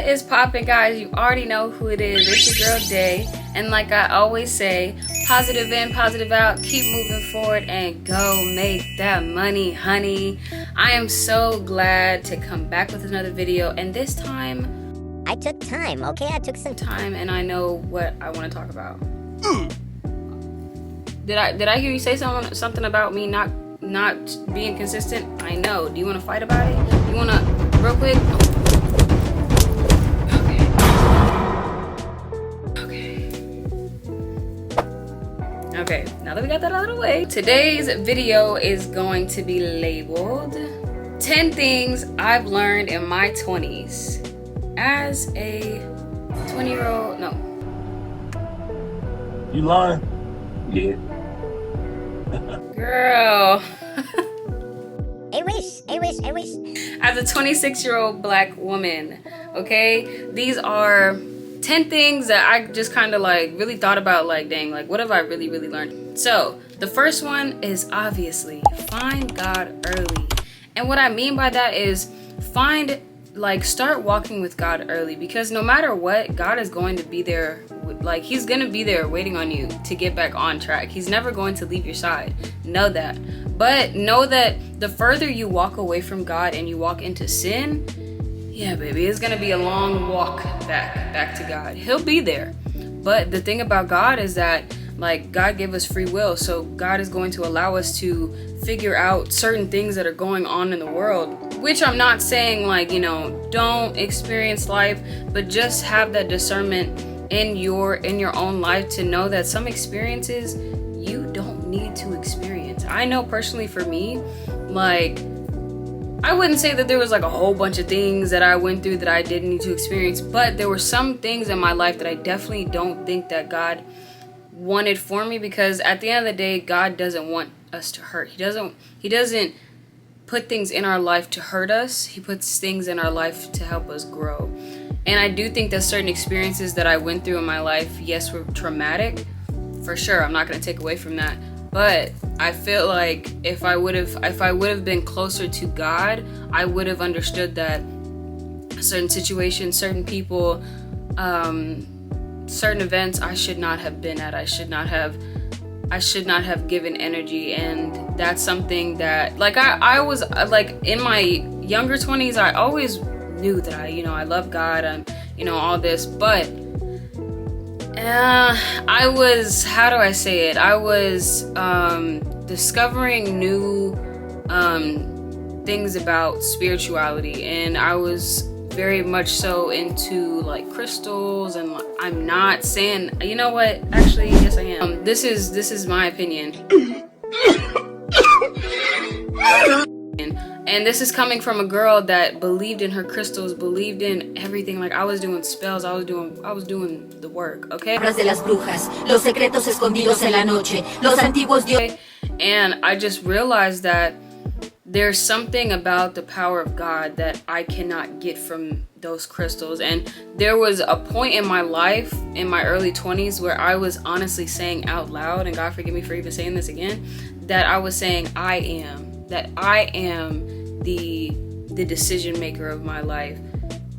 What is poppin', guys? You already know who it is. It's your girl Day, and like I always say, positive in, positive out, keep moving forward and go make that money, honey. I am so glad to come back with another video, and this time I took time, okay? I took some time, and I know what I want to talk about. Did I hear you say something about me not being consistent? I know. Do you want to fight about it? You want to real quick? Okay, now that we got that out of the way, today's video is going to be labeled 10 things I've learned in my 20s as a 20-year-old. No. You lying? Yeah. Girl. I wish. As a 26-year-old black woman, okay? These are 10 things that I just kind of like really thought about, like, dang, like what have I really learned? So the first one is obviously find God early. And what I mean by that is start walking with God early, because no matter what, God is going to be there. Like, he's gonna be there waiting on you to get back on track. He's never going to leave your side. Know that. But know that the further you walk away from God and you walk into sin, yeah, baby, it's gonna be a long walk back to God. He'll be there. But the thing about God is that, like, God gave us free will. So God is going to allow us to figure out certain things that are going on in the world, which I'm not saying, like, you know, don't experience life, but just have that discernment in your own life to know that some experiences you don't need to experience. I know personally for me, like, I wouldn't say that there was like a whole bunch of things that I went through that I didn't need to experience, but there were some things in my life that I definitely don't think that God wanted for me, because at the end of the day, God doesn't want us to hurt. He doesn't put things in our life to hurt us. He puts things in our life to help us grow. And I do think that certain experiences that I went through in my life, yes, were traumatic, for sure. I'm not going to take away from that. But I feel like if I would have been closer to God, I would have understood that certain situations, certain people, certain events I should not have been at. I should not have given energy. And that's something that, like, I was like in my younger 20s, I always knew that I love God and all this, but I was, how do I say it? I was discovering new things about spirituality, and I was very much so into like crystals. And I'm not saying, you know what? Actually, yes, I am. This is my opinion. And this is coming from a girl that believed in her crystals, believed in everything. Like, I was doing spells, I was doing the work, okay? And I just realized that there's something about the power of God that I cannot get from those crystals. And there was a point in my life, in my early 20s, where I was honestly saying out loud, and God forgive me for even saying this again, that I was saying I am the decision maker of my life.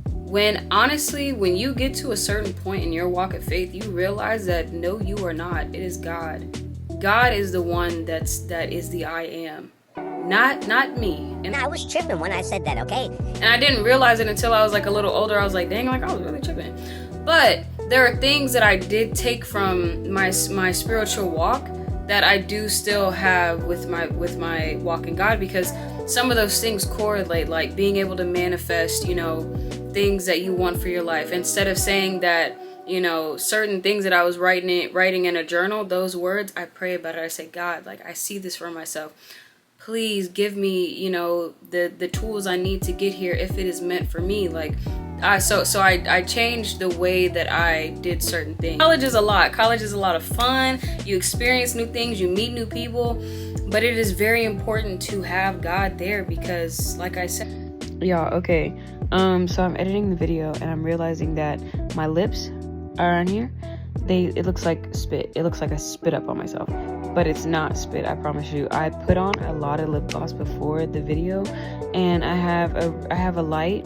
When honestly, when you get to a certain point in your walk of faith, you realize that no, you are not. It is God. God is the one that is the I am, not me. And I was tripping when I said that, okay? And I didn't realize it until I was like a little older. I was like, dang, like I was really tripping. But there are things that I did take from my spiritual walk that I do still have with my walk in God, because some of those things correlate, like being able to manifest, things that you want for your life. Instead of saying that, certain things that I was writing in a journal, those words, I pray about it. I say, God, like, I see this for myself. Please give me, the tools I need to get here if it is meant for me. Like, so I changed the way that I did certain things. College is a lot of fun. You experience new things, you meet new people, but it is very important to have God there, because like I said, y'all, okay, so I'm editing the video and I'm realizing that my lips are on here. It looks like spit. It looks like I spit up on myself, but it's not spit, I promise you. I put on a lot of lip gloss before the video, and I have a light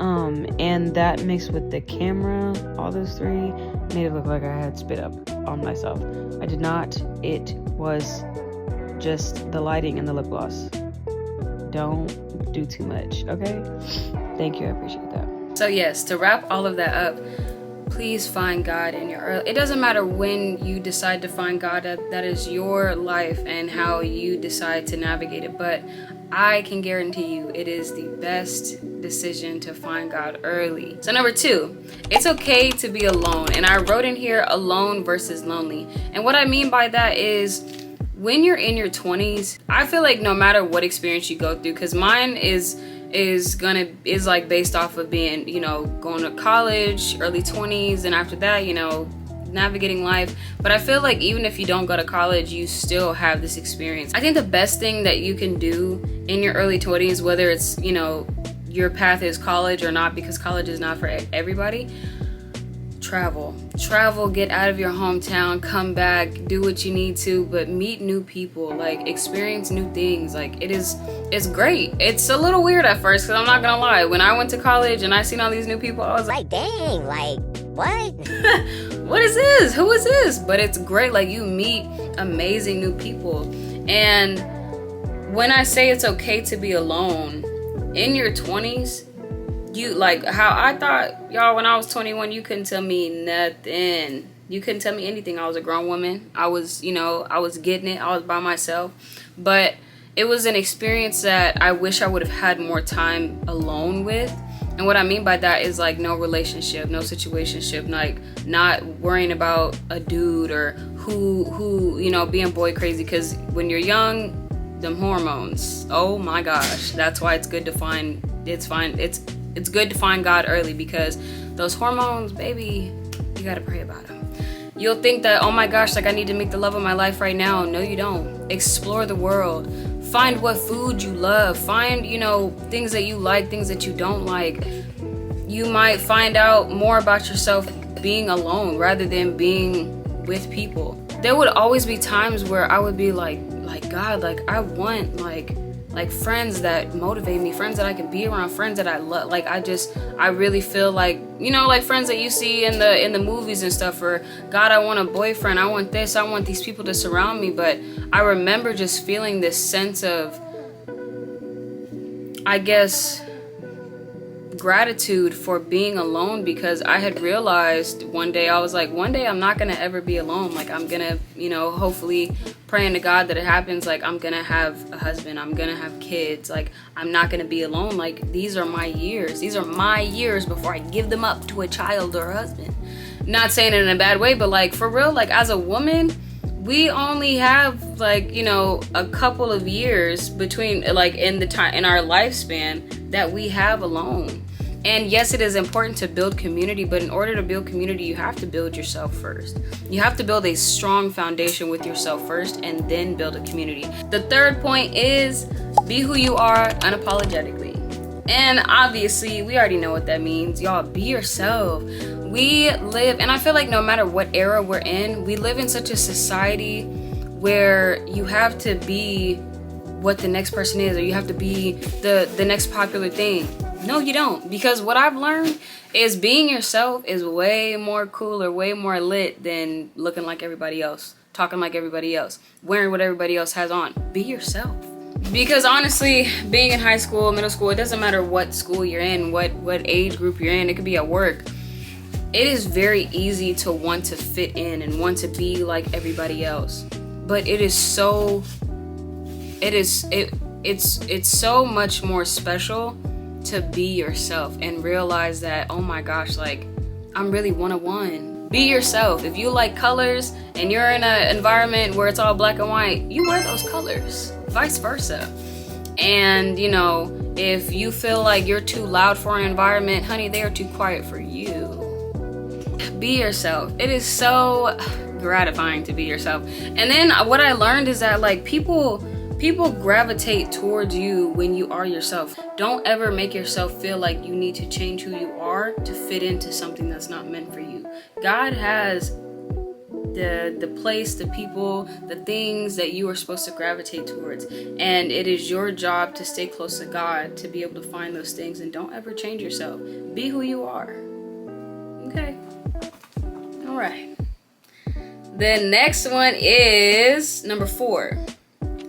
And that mixed with the camera, all those three, made it look like I had spit up on myself. I did not. It was just the lighting and the lip gloss. Don't do too much, okay? Thank you, I appreciate that. So yes, to wrap all of that up, please find God in your early. It doesn't matter when you decide to find God. That is your life and how you decide to navigate it. But I can guarantee you it is the best decision to find God early. So number 2, it's okay to be alone. And I wrote in here alone versus lonely. And what I mean by that is when you're in your 20s, I feel like no matter what experience you go through, because mine is like based off of being, you know, going to college, early 20s, and after that, you know, navigating life. But I feel like even if you don't go to college, you still have this experience. I think the best thing that you can do in your early 20s, whether it's, you know, your path is college or not, because college is not for everybody, travel, get out of your hometown, come back, do what you need to, but meet new people, like experience new things. Like it's great. It's a little weird at first, because I'm not gonna lie, when I went to college and I seen all these new people, I was like, dang, like, what? what is this? Who is this? But it's great. Like, you meet amazing new people. And when I say it's okay to be alone in your 20s, you, like how I thought, y'all, when I was 21, you couldn't tell me nothing. You couldn't tell me anything. I was a grown woman. I was, you know, I was getting it. I was by myself. But it was an experience that I wish I would have had more time alone with. And what I mean by that is like no relationship, no situationship, like not worrying about a dude or who, you know, being boy crazy. Because when you're young, them hormones, oh my gosh, that's why it's good to find, it's good to find God early, because those hormones, baby, you gotta pray about them. You'll think that, oh my gosh, like I need to meet the love of my life right now. No, you don't. Explore the world. Find what food you love. Find, you know, things that you like, things that you don't like. You might find out more about yourself being alone rather than being with people. There would always be times where I would be like God, like I want like friends that motivate me, friends that I can be around, friends that I love. Like I really feel like, you know, like friends that you see in the movies and stuff, or God, I want a boyfriend, I want this, I want these people to surround me. But I remember just feeling this sense of, I guess, gratitude for being alone, because I had realized one day, I was like, one day I'm not gonna ever be alone. Like I'm gonna, you know, hopefully praying to God that it happens, like I'm gonna have a husband, I'm gonna have kids, like I'm not gonna be alone. Like these are my years before I give them up to a child or a husband. Not saying it in a bad way, but like for real, like as a woman, we only have like, you know, a couple of years between, like in the time in our lifespan that we have alone. And yes, it is important to build community, but in order to build community, you have to build yourself first. You have to build a strong foundation with yourself first, and then build a community. The third point is be who you are unapologetically. And obviously, we already know what that means. Y'all, be yourself. We live, and I feel like no matter what era we're in, we live in such a society where you have to be what the next person is, or you have to be the next popular thing. No, you don't. Because what I've learned is being yourself is way more cool or way more lit than looking like everybody else, talking like everybody else, wearing what everybody else has on. Be yourself. Because honestly, being in high school, middle school, it doesn't matter what school you're in, what age group you're in, it could be at work. It is very easy to want to fit in and want to be like everybody else. But it's so much more special to be yourself and realize that, oh my gosh, like I'm really one-of-one. Be yourself. If you like colors and you're in an environment where it's all black and white, you wear those colors, vice versa. And you know, if you feel like you're too loud for an environment, honey, they are too quiet for you. Be yourself. It is so gratifying to be yourself. And then what I learned is that like people gravitate towards you when you are yourself. Don't ever make yourself feel like you need to change who you are to fit into something that's not meant for you. God has the place, the people, the things that you are supposed to gravitate towards. And it is your job to stay close to God to be able to find those things. And don't ever change yourself. Be who you are. Okay. All right. The next one is number 4.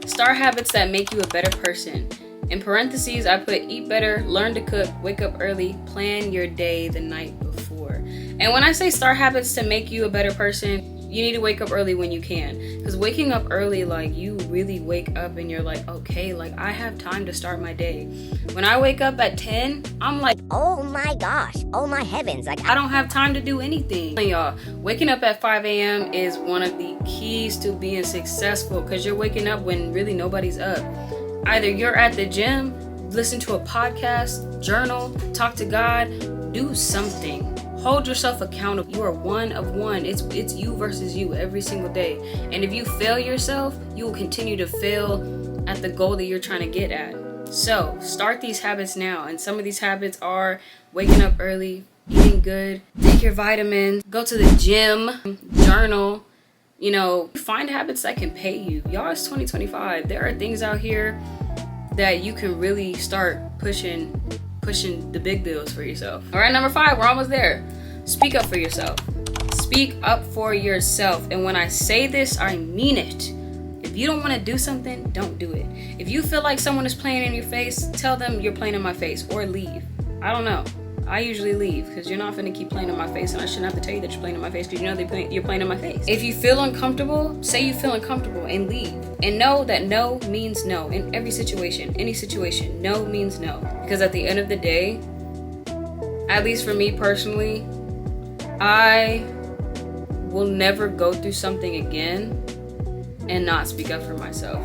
Start habits that make you a better person. In parentheses, I put eat better, learn to cook, wake up early, plan your day the night before. And when I say start habits to make you a better person, you need to wake up early when you can. Because waking up early, like, you really wake up and you're like, okay, like, I have time to start my day. When I wake up at 10, I'm like, Oh my gosh. Oh my heavens. Like, I don't have time to do anything. Y'all, waking up at 5 a.m. is one of the keys to being successful, because you're waking up when really nobody's up. Either you're at the gym, listen to a podcast, journal, talk to God, do something. Hold yourself accountable. You are one of one. It's you versus you every single day. And if you fail yourself, you will continue to fail at the goal that you're trying to get at. So start these habits now. And some of these habits are waking up early, eating good, take your vitamins, go to the gym, journal. You know, find habits that can pay you. Y'all, it's 2025. There are things out here that you can really start pushing the big bills for yourself. All right, number 5, we're almost there. Speak up for yourself. Speak up for yourself. And when I say this, I mean it. If you don't want to do something, don't do it. If you feel like someone is playing in your face, tell them you're playing in my face, or leave. I don't know. I usually leave, because you're not finna keep playing in my face, and I shouldn't have to tell you that you're playing in my face, because you know you're playing in my face. If you feel uncomfortable, say you feel uncomfortable and leave. And know that no means no in every situation, any situation. No means no. Because at the end of the day, at least for me personally, I will never go through something again and not speak up for myself.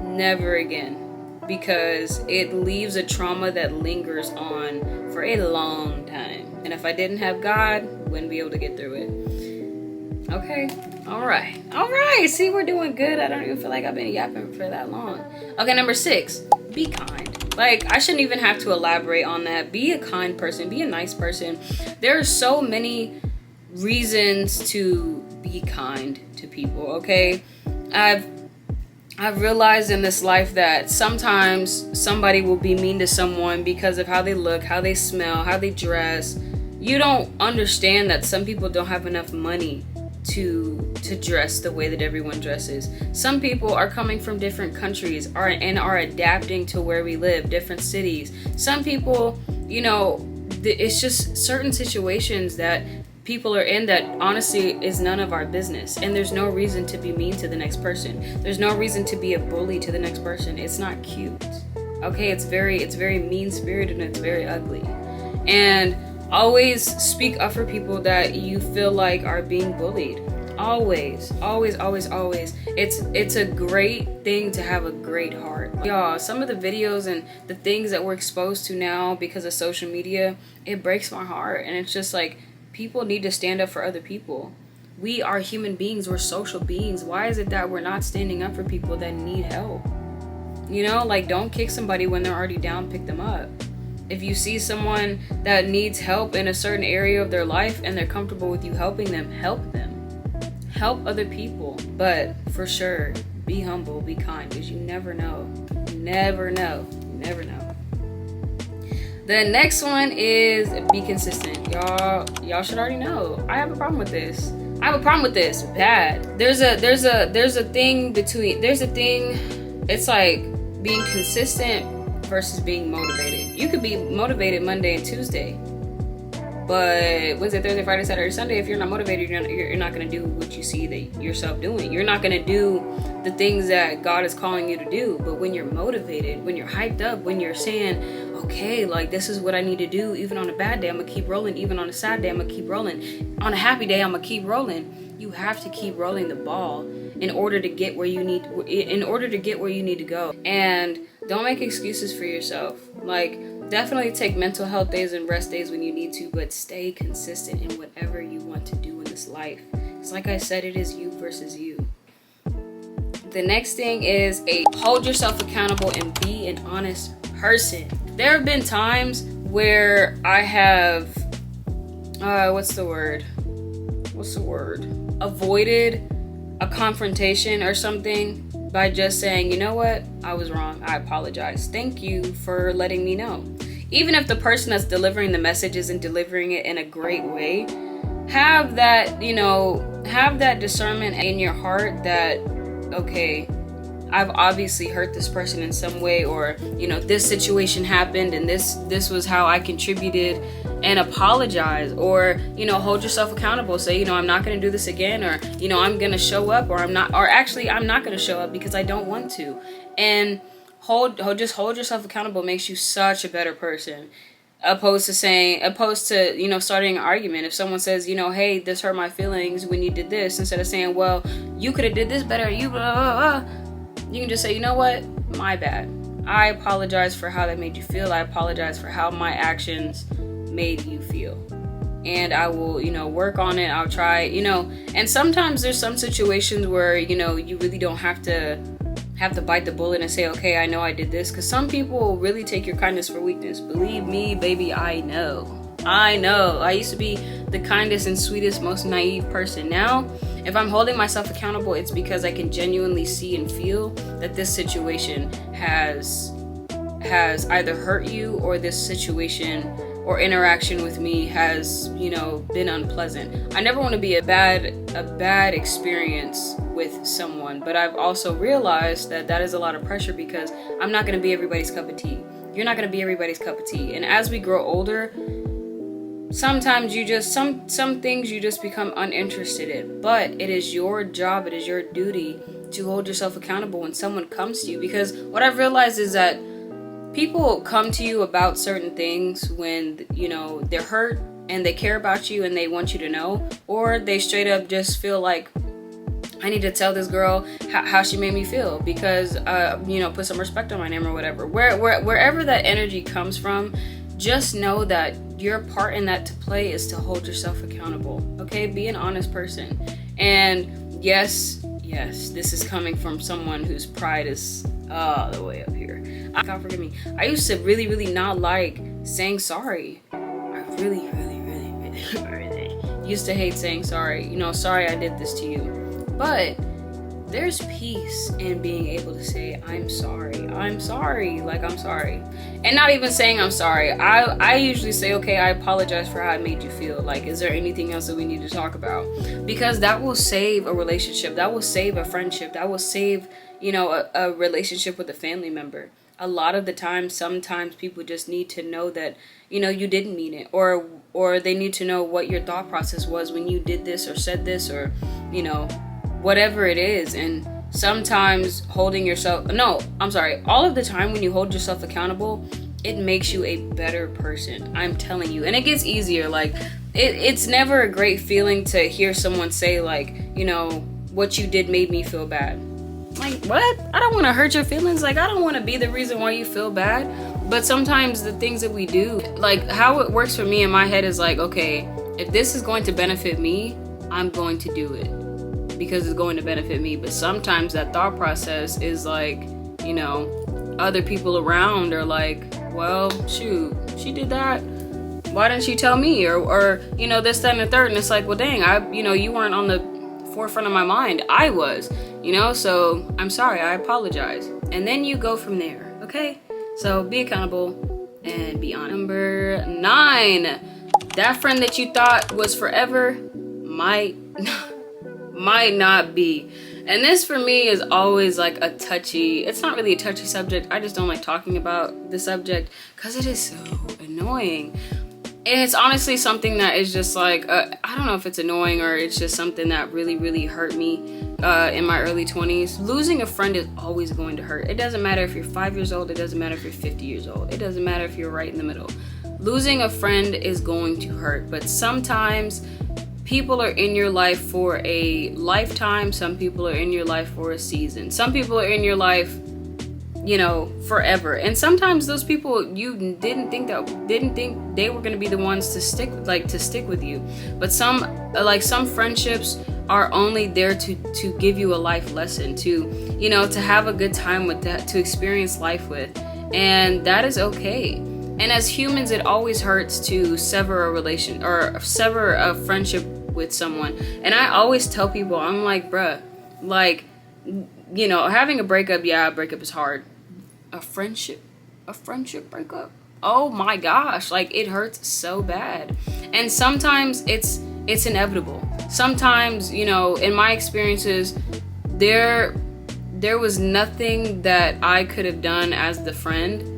Never again. Because it leaves a trauma that lingers on for a long time. And if I didn't have God, I wouldn't be able to get through it. Okay. All right. See, we're doing good. I don't even feel like I've been yapping for that long. Okay, number 6, be kind. Like, I shouldn't even have to elaborate on that. Be a kind person. Be a nice person. There are so many reasons to be kind to people, okay? I've realized in this life that sometimes somebody will be mean to someone because of how they look, how they smell, how they dress. You don't understand that some people don't have enough money to dress the way that everyone dresses. Some people are coming from different countries and are adapting to where we live, different cities. Some people, you know, it's just certain situations that people are in that honestly is none of our business, and there's no reason to be mean to the next person. There's no reason to be a bully to the next person. It's not cute. Okay, it's very mean-spirited, and it's very ugly. And always speak up for people that you feel like are being bullied. Always. It's a great thing to have a great heart. Y'all, some of the videos and the things that we're exposed to now because of social media, it breaks my heart. And it's just like, people need to stand up for other people. We are human beings. We're social beings. Why is it that we're not standing up for people that need help? You know, like, don't kick somebody when they're already down, pick them up. If you see someone that needs help in a certain area of their life and they're comfortable with you helping them, help them. Help other people. But for sure, be humble, be kind, because you never know. You never know. The next one is be consistent. Y'all should already know. I have a problem with this. Bad. There's a thing. It's like being consistent versus being motivated. You could be motivated Monday and Tuesday, but Wednesday, Thursday, Friday, Saturday, Sunday, if you're not motivated, you're not going to do what you see that yourself doing. You're not going to do the things that God is calling you to do. But when you're motivated, when you're hyped up, when you're saying, okay, like, this is what I need to do, even on a bad day, I'm going to keep rolling. Even on a sad day, I'm going to keep rolling. On a happy day, I'm going to keep rolling. You have to keep rolling the ball in order to get where you need to go. And don't make excuses for yourself. Like, definitely take mental health days and rest days when you need to, but stay consistent in whatever you want to do in this life. It's like I said, it is you versus you. The next thing is hold yourself accountable and be an honest person. There have been times where I have, what's the word? Avoided a confrontation or something by just saying, you know what, I was wrong, I apologize. Thank you for letting me know. Even if the person that's delivering the message isn't delivering it in a great way, have that, have that discernment in your heart that, okay, I've obviously hurt this person in some way, or, this situation happened and this was how I contributed, and apologize, or, hold yourself accountable. Say, I'm not going to do this again, or, I'm going to show up, or I'm not going to show up because I don't want to. And just hold yourself accountable makes you such a better person. Opposed to starting an argument. If someone says, hey, this hurt my feelings when you did this, instead of saying, well, you could have did this better, you blah, blah, blah, you can just say, you know what, my bad. I apologize for how that made you feel. I apologize for how my actions made you feel. And I will, work on it. I'll try, and sometimes there's some situations where, you really don't have to bite the bullet and say, okay, I know I did this, because some people really take your kindness for weakness. Believe me, baby, I know. I used to be the kindest and sweetest, most naive person. Now, if I'm holding myself accountable, it's because I can genuinely see and feel that this situation has either hurt you, or this situation or interaction with me has, been unpleasant. I never want to be a bad experience with someone, but I've also realized that is a lot of pressure, because I'm not going to be everybody's cup of tea. You're not going to be everybody's cup of tea. And as we grow older, sometimes some things you just become uninterested in. But it is your job, it is your duty to hold yourself accountable when someone comes to you. Because what I've realized is that people come to you about certain things when, they're hurt and they care about you and they want you to know, or they straight up just feel like, I need to tell this girl how she made me feel because, put some respect on my name or whatever. Wherever that energy comes from, just know that your part in that to play is to hold yourself accountable. Okay? Be an honest person. And yes, this is coming from someone whose pride is all the way up here. God forgive me. I used to really, really not like saying sorry. I really used to hate saying sorry. Sorry I did this to you. But there's peace in being able to say, I'm sorry. I'm sorry. And not even saying I'm sorry. I usually say, okay, I apologize for how I made you feel. Like, is there anything else that we need to talk about? Because that will save a relationship. That will save a friendship. That will save, a relationship with a family member. A lot of the time, sometimes people just need to know that, you didn't mean it. Or they need to know what your thought process was when you did this or said this, or, whatever it is. And sometimes all of the time when you hold yourself accountable, it makes you a better person. I'm telling you. And it gets easier. Like, it's never a great feeling to hear someone say, like, what you did made me feel bad. Like, what? I don't want to hurt your feelings. Like, I don't want to be the reason why you feel bad. But sometimes the things that we do, like, how it works for me in my head is like, okay, if this is going to benefit me, I'm going to do it because it's going to benefit me. But sometimes that thought process is like, other people around are like, well, shoot, she did that. Why didn't she tell me? Or this, that, and the third. And it's like, well, dang, you weren't on the forefront of my mind. I was, so I'm sorry, I apologize. And then you go from there, okay? So be accountable and be honest. Number 9, that friend that you thought was forever might not be. And this for me is always like it's not really a touchy subject. I just don't like talking about the subject because it is so annoying. And it's honestly something that is just like, I don't know if it's annoying or it's just something that really, really hurt me in my early 20s. Losing a friend is always going to hurt. It doesn't matter if you're 5 years old. It doesn't matter if you're 50 years old. It doesn't matter if you're right in the middle. Losing a friend is going to hurt. But sometimes people are in your life for a lifetime. Some people are in your life for a season. Some people are in your life, forever. And sometimes those people you didn't think they were going to be the ones to stick with you. But some friendships are only there to give you a life lesson, to have a good time with that, to experience life with. And that is okay. And as humans, it always hurts to sever a relation or sever a friendship with someone. And I always tell people, I'm like, bruh, like, you know, having a breakup, yeah, a breakup is hard. A friendship breakup, oh my gosh, like, it hurts so bad. And sometimes it's inevitable. Sometimes, you know, in my experiences, there was nothing that I could have done as the friend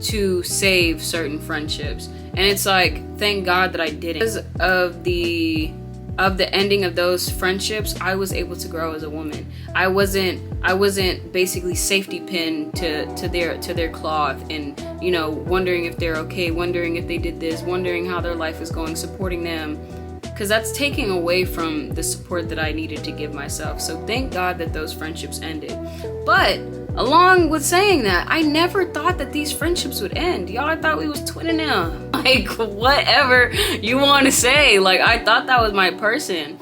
to save certain friendships. And it's like, thank God that I didn't. Because of the ending of those friendships, I was able to grow as a woman. I wasn't basically safety pinned to their cloth and, you know, wondering if they're okay, wondering if they did this, wondering how their life is going, supporting them. Because that's taking away from the support that I needed to give myself. So thank God that those friendships ended. But along with saying that, I never thought that these friendships would end. Y'all, I thought we was twinning now. Like, whatever you want to say. Like, I thought that was my person.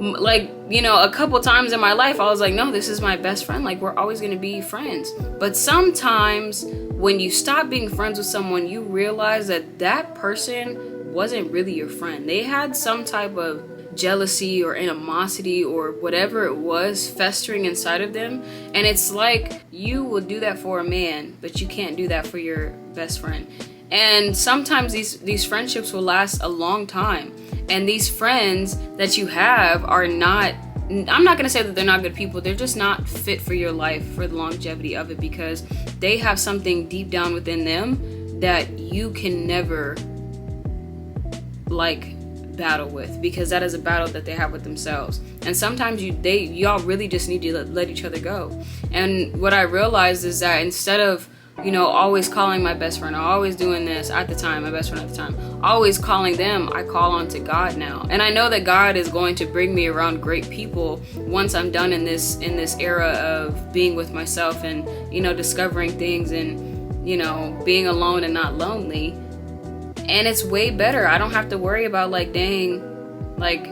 Like, you know, a couple times in my life, I was like, no, this is my best friend. Like, we're always going to be friends. But sometimes when you stop being friends with someone, you realize that that person wasn't really your friend. They had some type of jealousy or animosity or whatever it was festering inside of them. And it's like, you will do that for a man, but you can't do that for your best friend. And sometimes these friendships will last a long time. And these friends that you have are not, I'm not going to say that they're not good people. They're just not fit for your life, for the longevity of it, because they have something deep down within them that you can never like battle with, because that is a battle that they have with themselves. And sometimes y'all really just need to let each other go. And what I realized is that instead of, you know, always calling my best friend, or always doing this at the time, my best friend at the time, always calling them, I call on to God now. And I know that God is going to bring me around great people once I'm done in this era of being with myself and, you know, discovering things and, you know, being alone and not lonely. And it's way better. I don't have to worry about, like, dang, like,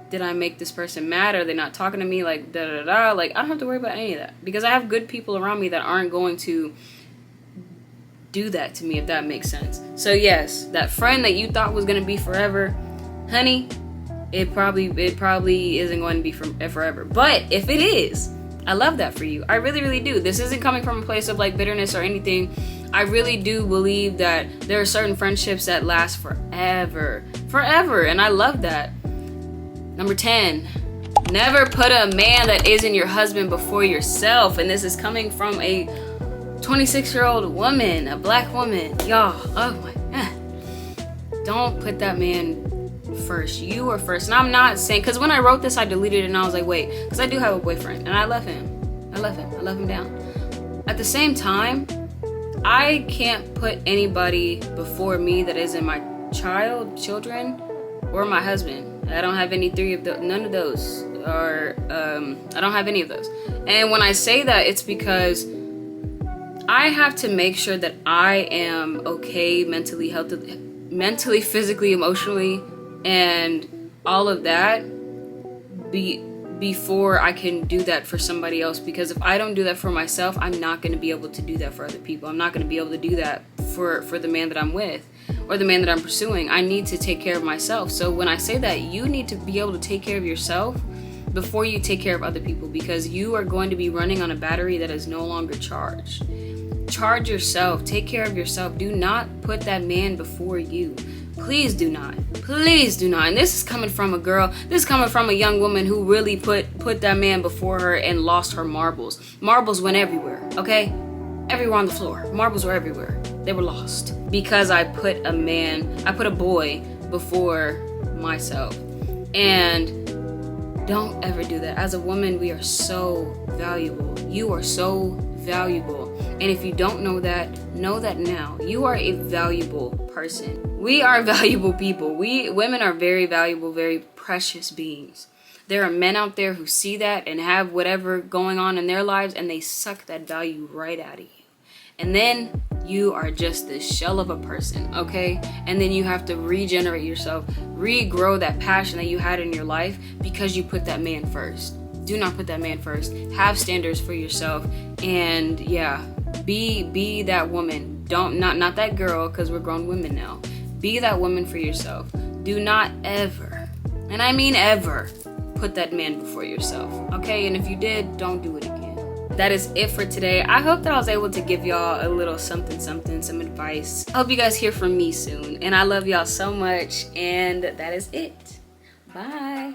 did I make this person mad? Are they not talking to me? Like, da da da. Like, I don't have to worry about any of that, because I have good people around me that aren't going to do that to me, if that makes sense. So yes, that friend that you thought was gonna be forever, honey, it probably isn't going to be forever. But if it is, I love that for you. I really, really do. This isn't coming from a place of like bitterness or anything. I really do believe that there are certain friendships that last forever. And I love that. Number 10, never put a man that isn't your husband before yourself. And this is coming from a 26-year-old woman, a black woman. Y'all, oh my God. Don't put that man first. You are first. And I'm not saying, because when I wrote this, I deleted it and I was like, wait, because I do have a boyfriend and I love him. I love him down. At the same time, I can't put anybody before me that isn't my children, or my husband. I don't have any none of those, or I don't have any of those. And when I say that, it's because I have to make sure that I am okay mentally, physically, emotionally, and all of that before I can do that for somebody else. Because if I don't do that for myself, I'm not going to be able to do that for other people. I'm not going to be able to do that for the man that I'm with or the man that I'm pursuing. I need to take care of myself. So when I say that, you need to be able to take care of yourself before you take care of other people, because you are going to be running on a battery that is no longer charged. Charge yourself. Take care of yourself. Do not put that man before you. Please do not. Please do not. And this is coming from a girl. This is coming from a young woman who really put that man before her and lost her marbles. Marbles went everywhere, okay? Everywhere on the floor. Marbles were everywhere. They were lost. Because I put a boy before myself. And don't ever do that. As a woman, we are so valuable. You are so valuable. And if you don't know that now. You are a valuable person. We are valuable people. We women are very valuable, very precious beings. There are men out there who see that and have whatever going on in their lives, and they suck that value right out of you. And then you are just this shell of a person, okay? And then you have to regenerate yourself, regrow that passion that you had in your life because you put that man first. Do not put that man first. Have standards for yourself, and yeah, be that woman. Not that girl, because we're grown women now. Be that woman for yourself. Do not ever and I mean ever, put that man before yourself, okay? And if you did, don't do it again. That is it for today. I hope that I was able to give y'all a little something, some advice. I hope you guys hear from me soon, and I love y'all so much, and that is it. Bye.